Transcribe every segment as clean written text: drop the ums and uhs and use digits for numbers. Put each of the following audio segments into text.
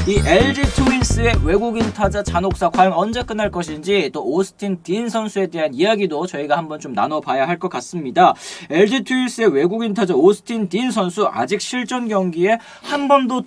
이 LG 트윈스의 외국인 타자 잔혹사 과연 언제 끝날 것인지 또 오스틴 딘 선수에 대한 이야기도 저희가 한번 좀 나눠봐야 할 것 같습니다. LG 트윈스의 외국인 타자 오스틴 딘 선수 아직 실전 경기에 한 번도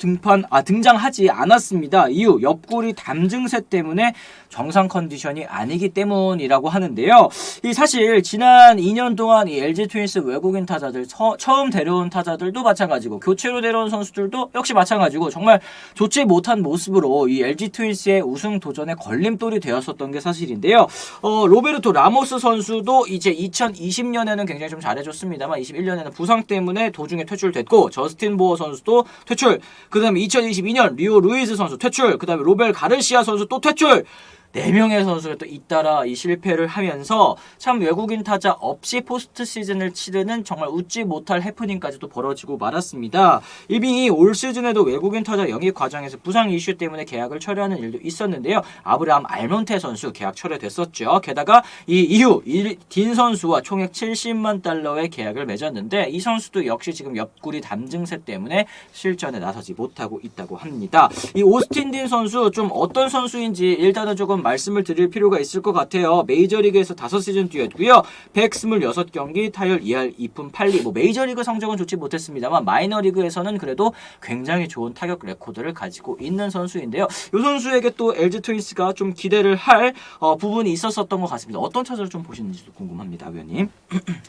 등장하지 않았습니다. 이유 옆구리 담증세 때문에 정상 컨디션이 아니기 때문이라고 하는데요. 이 사실 지난 2년 동안 이 LG 트윈스 외국인 타자들 처음 데려온 타자들도 마찬가지고 교체로 데려온 선수들도 역시 마찬가지고 정말 좋지 못한 모습으로 이 LG 트윈스의 우승 도전에 걸림돌이 되었었던 게 사실인데요. 로베르토 라모스 선수도 이제 2020년에는 굉장히 좀 잘해줬습니다만 21년에는 부상 때문에 도중에 퇴출됐고 저스틴 보어 선수도 퇴출. 그 다음에 2022년 리오 루이스 선수 퇴출. 그 다음에 로벨 가르시아 선수 또 퇴출. 4명의 선수가 또 잇따라 이 실패를 하면서 참 외국인 타자 없이 포스트 시즌을 치르는 정말 웃지 못할 해프닝까지도 벌어지고 말았습니다. 이미 올 시즌에도 외국인 타자 영입 과정에서 부상 이슈 때문에 계약을 철회하는 일도 있었는데요. 아브라함 알몬테 선수 계약 철회됐었죠. 게다가 이 이후 딘 선수와 총액 70만 달러의 계약을 맺었는데 이 선수도 역시 지금 옆구리 담증세 때문에 실전에 나서지 못하고 있다고 합니다. 이 오스틴 딘 선수 좀 어떤 선수인지 일단은 조금 말씀을 드릴 필요가 있을 것 같아요. 메이저리그에서 5시즌 뛰었고요. 126경기, 타율 2할 2푼 8리. 메이저리그 성적은 좋지 못했습니다만 마이너리그에서는 그래도 굉장히 좋은 타격 레코드를 가지고 있는 선수인데요. 이 선수에게 또 LG 트윈스가 좀 기대를 할 부분이 있었던 것 같습니다. 어떤 타자를 좀 보시는지도 궁금합니다, 위원님.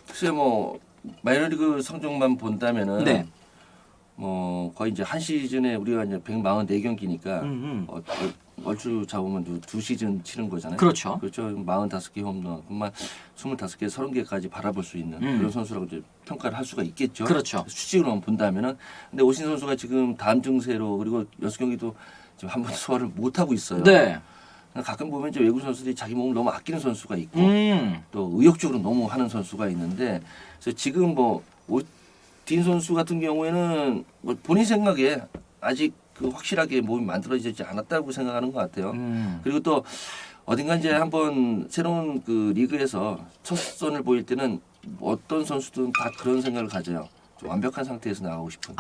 글쎄 마이너리그 성적만 본다면은 네. 거의 이제 한 시즌에 우리가 이제 144경기니까 얼추 잡으면 두 시즌 치는 거잖아요. 그렇죠. 그렇죠. 45개 홈런, 정말 25개, 30개까지 바라볼 수 있는 그런 선수라고 이제 평가를 할 수가 있겠죠. 그렇죠. 수치로만 본다면은. 근데 오신 선수가 지금 담 증세로 그리고 6경기도 지금 한 번도 소화를 못 하고 있어요. 네. 가끔 보면 이제 외국 선수들이 자기 몸을 너무 아끼는 선수가 있고 또 의욕적으로 너무 하는 선수가 있는데 그래서 지금 딘 선수 같은 경우에는 본인 생각에 아직 확실하게 몸이 만들어지지 않았다고 생각하는 것 같아요. 그리고 또 어딘가 이제 한번 새로운 리그에서 첫 선을 보일 때는 어떤 선수든 다 그런 생각을 가져요. 좀 완벽한 상태에서 나가고 싶은.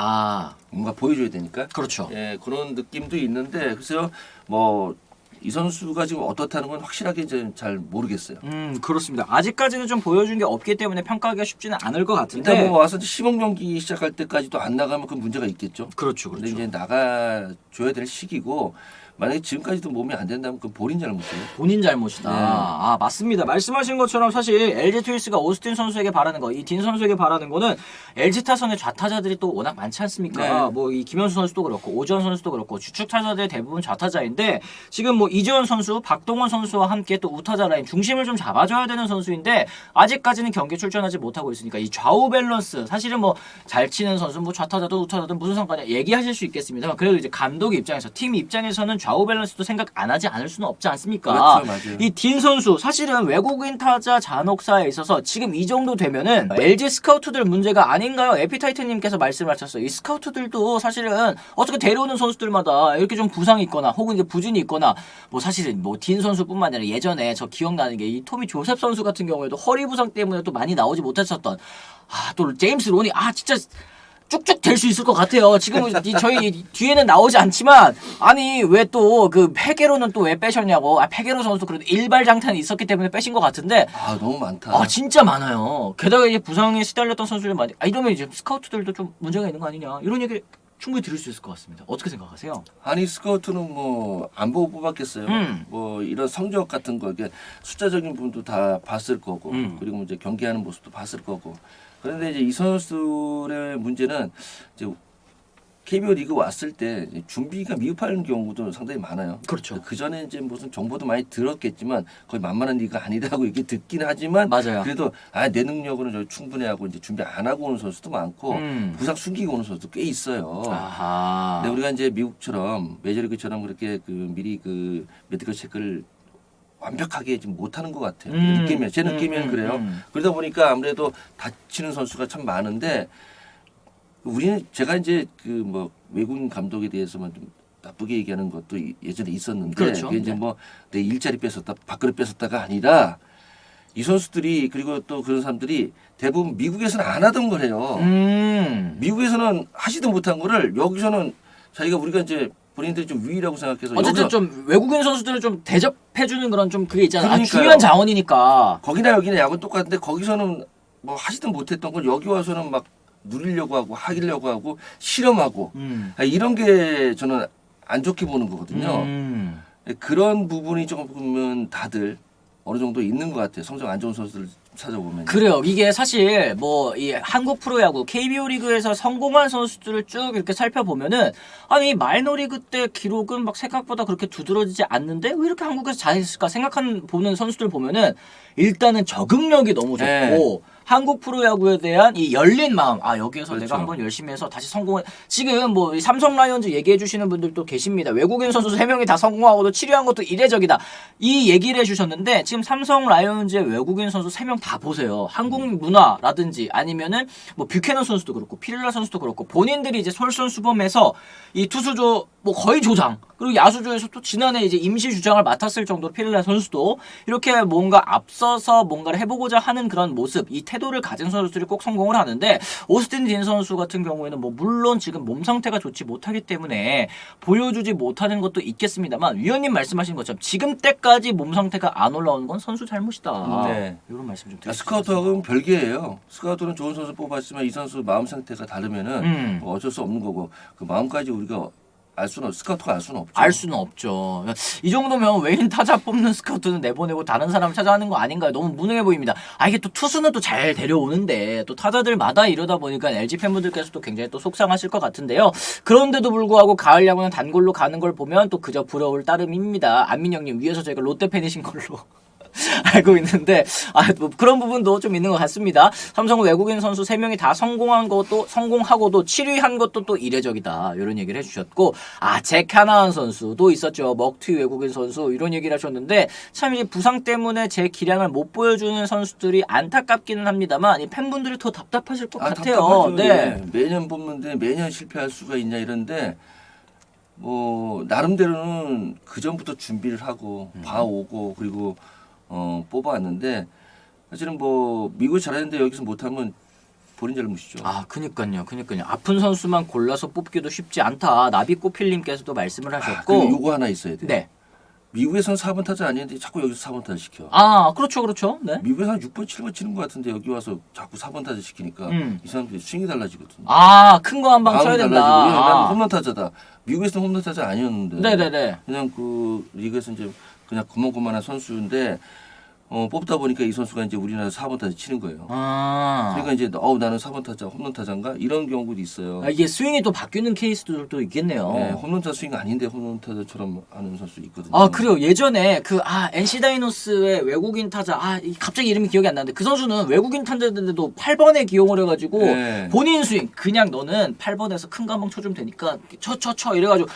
뭔가 보여줘야 되니까. 그렇죠. 예, 그런 느낌도 있는데 글쎄요, 이 선수가 지금 어떻다는 건 확실하게 이제 잘 모르겠어요. 그렇습니다. 아직까지는 좀 보여준 게 없기 때문에 평가하기가 쉽지는 않을 것 같은데. 일단 와서 시범 경기 시작할 때까지도 안 나가면 그 문제가 있겠죠. 그렇죠, 근데 이제 나가줘야 될 시기고 만약에 지금까지도 몸이 안 된다면 그건 본인 잘못이에요. 본인 잘못이다. 네. 맞습니다. 말씀하신 것처럼 사실 LG 트윈스가 오스틴 선수에게 바라는 거, 이 딘 선수에게 바라는 거는 LG 타선의 좌타자들이 또 워낙 많지 않습니까? 네. 이 김현수 선수도 그렇고 오지원 선수도 그렇고 주축 타자들 대부분 좌타자인데 지금 이재원 선수, 박동원 선수와 함께 또 우타자 라인 중심을 좀 잡아줘야 되는 선수인데 아직까지는 경기에 출전하지 못하고 있으니까 이 좌우 밸런스 사실은 잘 치는 선수 좌타자든 우타자든 무슨 상관이야 얘기하실 수 있겠습니다만 그래도 이제 감독 입장에서 팀 입장에서는 좌우 밸런스도 생각 안 하지 않을 수는 없지 않습니까? 그렇죠, 맞아요. 이 딘 선수 사실은 외국인 타자 잔혹사에 있어서 지금 이 정도 되면은 LG 스카우트들 문제가 아닌가요? 에피타이트님께서 말씀하셨어요. 이 스카우트들도 사실은 어떻게 데려오는 선수들마다 이렇게 좀 부상이 있거나 혹은 이제 부진이 있거나 사실은 딘 선수뿐만 아니라 예전에 저 기억나는 게 이 토미 조셉 선수 같은 경우에도 허리 부상 때문에 또 많이 나오지 못했었던 또 제임스 론이 진짜 쭉쭉 될 수 있을 것 같아요. 지금 저희 뒤에는 나오지 않지만 왜 또 페게로는 또 왜 빼셨냐고. 페게로 선수 그래도 일발장탄이 있었기 때문에 빼신 것 같은데 너무 많다. 진짜 많아요. 게다가 이제 부상에 시달렸던 선수들 많이 이러면 이제 스카우트들도 좀 문제가 있는 거 아니냐 이런 얘기 충분히 들을 수 있을 것 같습니다. 어떻게 생각하세요? 아니 스카우트는 안 보고 뽑았겠어요. 이런 성적 같은 거 숫자적인 부분도 다 봤을 거고 그리고 이제 경기하는 모습도 봤을 거고. 그런데 이제 이 선수들의 문제는 이제 KBO 리그 왔을 때 준비가 미흡한 경우도 상당히 많아요. 그렇죠. 그 전에 이제 무슨 정보도 많이 들었겠지만 거의 만만한 리그가 아니다고 이렇게 듣긴 하지만 맞아요. 그래도 내 능력으는 저 충분해하고 이제 준비 안 하고 오는 선수도 많고 부상 숨기고 오는 선수도 꽤 있어요. 근데 우리가 이제 미국처럼 메이저리그처럼 그렇게 미리 메디컬 체크를 완벽하게 지금 못하는 것 같아요. 제 느낌에는 그래요. 그러다 보니까 아무래도 다치는 선수가 참 많은데 우리는 제가 이제 외국인 감독에 대해서만 좀 나쁘게 얘기하는 것도 예전에 있었는데 그렇죠. 그게 이제 내 일자리 뺏었다 밥그릇 뺏었다가 아니라 이 선수들이 그리고 또 그런 사람들이 대부분 미국에서는 안 하던 걸 해요. 미국에서는 하지도 못한 거를 여기서는 우리가 이제 본인들이 좀 위라고 생각해서 어쨌든 좀 외국인 선수들을 좀 대접해주는 그런 좀 그게 있잖아요. 그러니까요. 중요한 자원이니까. 거기나 여기나 야구는 똑같은데 거기서는 뭐 하지도 못했던 걸 여기 와서는 막 누리려고 하고 하기려고 하고 실험하고 이런 게 저는 안 좋게 보는 거거든요. 그런 부분이 조금 보면 다들 어느 정도 있는 것 같아요. 성적 안 좋은 선수들 찾아보면. 그래요. 이게 사실 뭐 이 한국 프로야구 KBO 리그에서 성공한 선수들을 쭉 이렇게 살펴보면은 아니 마이너리그 때 기록은 막 생각보다 그렇게 두드러지지 않는데 왜 이렇게 한국에서 잘했을까 생각한 보는 선수들 보면은 일단은 적응력이 너무 좋고 네. 한국 프로야구에 대한 이 열린 마음. 아 여기에서 그렇죠. 내가 한번 열심히 해서 다시 성공을. 지금 뭐 삼성 라이온즈 얘기해 주시는 분들도 계십니다. 외국인 선수 3명이 다 성공하고도 7위한 것도 이례적이다. 이 얘기를 해주셨는데 지금 삼성 라이온즈의 외국인 선수 3명 다 보세요. 한국 문화라든지 아니면은 뭐 뷰캐넌 선수도 그렇고 피렐라 선수도 그렇고 본인들이 이제 솔선수범해서 이 투수조 뭐 거의 조장 그리고 야수조에서 또 지난해 이제 임시 주장을 맡았을 정도로 피렐라 선수도 이렇게 뭔가 앞서서 뭔가를 해보고자 하는 그런 모습, 이 태도를 가진 선수들이 꼭 성공을 하는데 오스틴 딘 선수 같은 경우에는 뭐 물론 지금 몸 상태가 좋지 못하기 때문에 보여주지 못하는 것도 있겠습니다만 위원님 말씀하신 것처럼 지금 때까지 몸 상태가 안 올라오는 건 선수 잘못이다. 네. 이런 말씀 좀 드리겠습니다. 스카우트하고는 별개예요. 스카우트는 좋은 선수 뽑았지만 이 선수 마음 상태가 다르면은 뭐 어쩔 수 없는 거고 그 마음까지 우리가 스카우트가 알 수는 없죠. 알 수는 없죠. 이 정도면 외인 타자 뽑는 스카우트는 내보내고 다른 사람 찾아하는 거 아닌가요? 너무 무능해 보입니다. 아 이게 또 투수는 또 잘 데려오는데 또 타자들마다 이러다 보니까 LG 팬분들께서도 굉장히 또 속상하실 것 같은데요. 그런데도 불구하고 가을 야구는 단골로 가는 걸 보면 또 그저 부러울 따름입니다. 안민영님 위에서 저희가 롯데 팬이신 걸로 알고 있는데 뭐 그런 부분도 좀 있는 것 같습니다. 삼성은 외국인 선수 3명이 다 성공하고도 7위 한 것도 또 이례적이다. 이런 얘기를 해주셨고 잭 하나한 선수도 있었죠. 먹튀 외국인 선수 이런 얘기를 하셨는데 참 이제 부상 때문에 제 기량을 못 보여주는 선수들이 안타깝기는 합니다만 이 팬분들이 더 답답하실 것 같아요. 답답하죠. 네. 예. 매년 뽑는데 매년 실패할 수가 있냐 이런데 뭐 나름대로는 그 전부터 준비를 하고 봐오고 그리고 뽑아왔는데 사실은 뭐 미국 잘하는데 여기서 못하면 본인 잘못이죠. 그니까요. 아픈 선수만 골라서 뽑기도 쉽지 않다. 나비꽃필님께서도 말씀을 하셨고. 그리고 요거 하나 있어야 돼요. 네. 미국에서는 4번 타자 아니는데 자꾸 여기서 4번 타자 시켜. 그렇죠. 네. 미국에서 한 6번, 7번 치는 것 같은데 여기 와서 자꾸 4번 타자 시키니까 이 사람들이 스윙이 달라지거든요. 큰 거 한 방 쳐야 된다. 나는 홈런 타자다. 미국에서는 홈런 타자 아니었는데. 네네네. 그냥 그 리그에서 이제 그냥 고만고만한 선수인데 뽑다 보니까 이 선수가 이제 우리나라 4번 타자 치는 거예요. 그러니까 이제 나는 4번 타자, 홈런 타자인가 이런 경우도 있어요. 이게 스윙이 또 바뀌는 케이스들도 있겠네요. 네, 홈런 타자 스윙 아닌데 홈런 타자처럼 하는 선수 있거든요. 그래요. 예전에 NC 다이노스의 외국인 타자 갑자기 이름이 기억이 안 나는데 그 선수는 외국인 타자인데도 8번에 기용을 해가지고 네. 본인 스윙 그냥 너는 8번에서 큰 거 한 방 쳐주면 되니까 쳐 이래가지고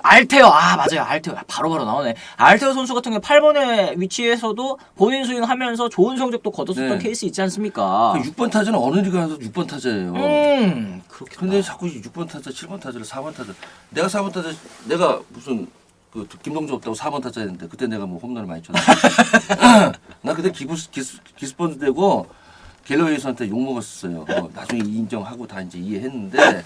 알테어 맞아요. 알테어 바로바로 나오네. 알테어 선수 같은 경우 8번의 위치에서도 본인 스윙하면서 좋은 성적도 거뒀었던 네. 케이스 있지 않습니까? 6번 타자는 어느 리그 가서 6번 타자예요. 그렇겠다. 근데 자꾸 6번 타자, 7번 타자를 4번 타자. 내가 4번 타자, 내가 무슨 그 김동주 없다고 4번 타자 했는데 그때 내가 뭐 홈런을 많이 쳤는데 나 그때 기스펀드 되고 갤러웨이 선수한테 욕 먹었어요. 나중에 인정하고 다 이제 이해했는데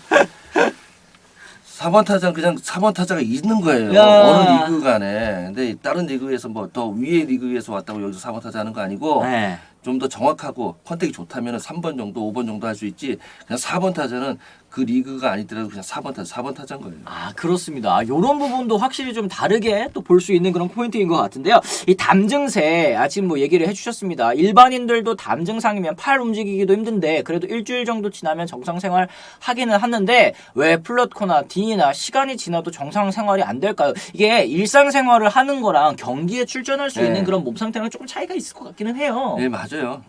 4번 타자는 그냥 4번 타자가 있는 거예요. 어느 리그 간에. 근데 다른 리그에서 뭐 더 위에 리그에서 왔다고 여기서 4번 타자 하는 거 아니고 네. 좀 더 정확하고 컨택이 좋다면 3번 정도, 5번 정도 할 수 있지. 그냥 4번 타자는 그 리그가 아니더라도 그냥 4번 타자인 거예요. 그렇습니다. 이런 부분도 확실히 좀 다르게 또 볼 수 있는 그런 포인트인 것 같은데요. 이 담증세 지금 뭐 얘기를 해주셨습니다. 일반인들도 담증상이면 팔 움직이기도 힘든데 그래도 일주일 정도 지나면 정상생활 하기는 하는데 왜 플러트코나 딩이나 시간이 지나도 정상생활이 안 될까요? 이게 일상생활을 하는 거랑 경기에 출전할 수 있는 그런 몸 상태랑 조금 차이가 있을 것 같기는 해요. 네, 맞아요.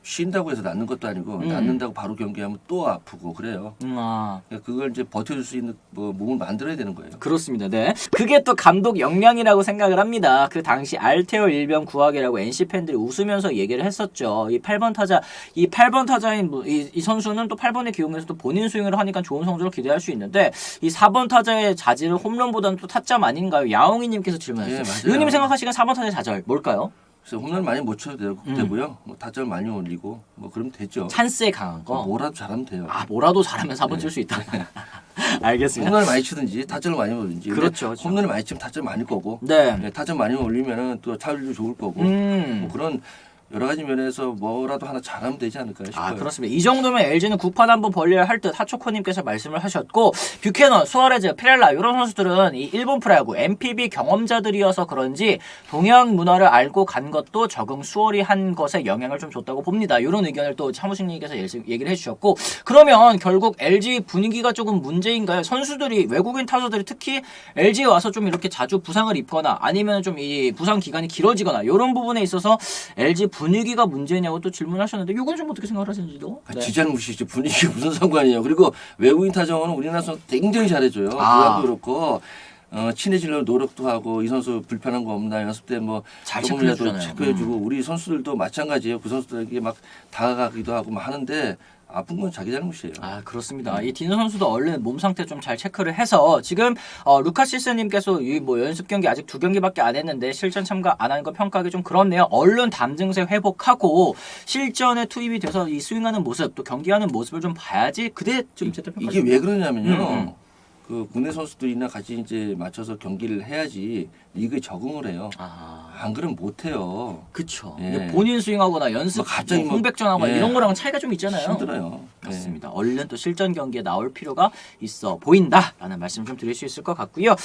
쉰다고 해서 낫는 것도 아니고 낫는다고 바로 경기하면 또 아프고 그래요. 그러니까 그걸 이제 버텨줄 수 있는 몸을 만들어야 되는 거예요. 그렇습니다. 네. 그게 또 감독 역량이라고 생각을 합니다. 그 당시 알테오 일병 구하기라고 NC 팬들이 웃으면서 얘기를 했었죠. 이 8번 타자인 이 선수는 또 8번에 기용해서 또 본인 스윙을 하니까 좋은 성적을 기대할 수 있는데 이 4번 타자의 자질은 홈런보다는 또 타점 아닌가요? 야옹이님께서 질문하셨어요. 네, 의원님 생각하시기엔 4번 타자의 자질 뭘까요? 그래서 홈런 많이 못 쳐도 되고요. 뭐 타점 많이 올리고 뭐 그러면 되죠. 찬스에 강한 거. 뭐라도 잘하면 돼요. 뭐라도 잘하면 4번 칠 수 있다. 알겠습니다. 홈런을 많이 치든지 타점을 많이 올리든지. 그렇죠, 그렇죠. 홈런을 많이 치면 타점 많이 거고. 네. 네, 타점 많이 올리면은 또 타율도 좋을 거고. 뭐 그런 여러 가지 면에서 뭐라도 하나 잘하면 되지 않을까 싶어요. 아, 그렇습니다. 이 정도면 LG는 9판 한번 벌려야 할 듯 하초코님께서 말씀을 하셨고, 뷰캐넌, 수아레즈, 피렐라 이런 선수들은 이 일본 프로야구 MPB 경험자들이어서 그런지 동양 문화를 알고 간 것도 적응 수월히 한 것에 영향을 좀 줬다고 봅니다. 이런 의견을 또 차무식님께서 얘기를 해주셨고, 그러면 결국 LG 분위기가 조금 문제인가요? 선수들이 외국인 타수들이 특히 LG에 와서 좀 이렇게 자주 부상을 입거나 아니면 좀 이 부상 기간이 길어지거나 이런 부분에 있어서 LG 분위기가 문제냐고 또 질문하셨는데 이건 좀 어떻게 생각하시는지도? 네. 지 잘못이죠. 분위기가 무슨 상관이에요. 그리고 외국인 타정은 우리나라 선수 굉장히 잘해줘요. 구단도 그렇고 친해지려고 노력도 하고 이 선수 불편한 거 없나 연습 때 뭐 잘 조금이라도 체크해주고 우리 선수들도 마찬가지예요. 그 선수들에게 막 다가가기도 하고 막 하는데 아픈 건 자기 잘못이에요. 아, 그렇습니다. 이 딘 선수도 얼른 몸 상태 좀 잘 체크를 해서 지금 루카시스님께서 이 뭐 연습 경기 아직 2경기밖에 안 했는데 실전 참가 안 하는 거 평가하기 좀 그렇네요. 얼른 담 증세 회복하고 실전에 투입이 돼서 이 스윙하는 모습 또 경기하는 모습을 좀 봐야지 그때 좀 제대로 이게 왜 그러냐면요. 음. 그 국내 선수들이나 같이 이제 맞춰서 경기를 해야지 리그에 적응을 해요. 안 그러면 못 해요. 그쵸. 예. 근데 본인 스윙하거나 연습, 뭐 갑자기 뭐, 홍백전하거나 예. 이런 거랑은 차이가 좀 있잖아요. 힘들어요. 그렇습니다. 얼른 또 실전 경기에 나올 필요가 있어 보인다라는 말씀 좀 드릴 수 있을 것 같고요.